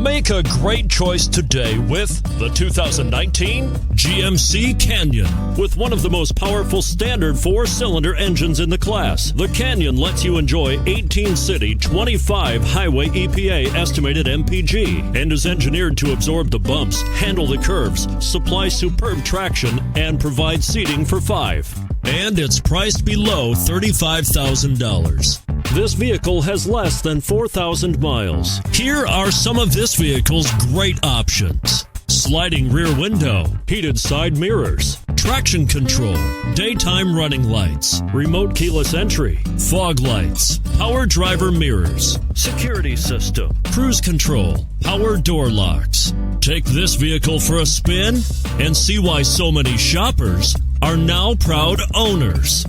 Make a great choice today with the 2019 GMC Canyon. With one of the most powerful standard 4-cylinder engines in the class, the Canyon lets you enjoy 18 city, 25 highway EPA estimated MPG, and is engineered to absorb the bumps, handle the curves, supply superb traction, and provide seating for 5. And it's priced below $35,000. This vehicle has less than 4,000 miles. Here are some of this vehicle's great options: sliding rear window, heated side mirrors, traction control, daytime running lights, remote keyless entry, fog lights, power driver mirrors, security system, cruise control, power door locks. Take this vehicle for a spin and see why so many shoppers are now proud owners.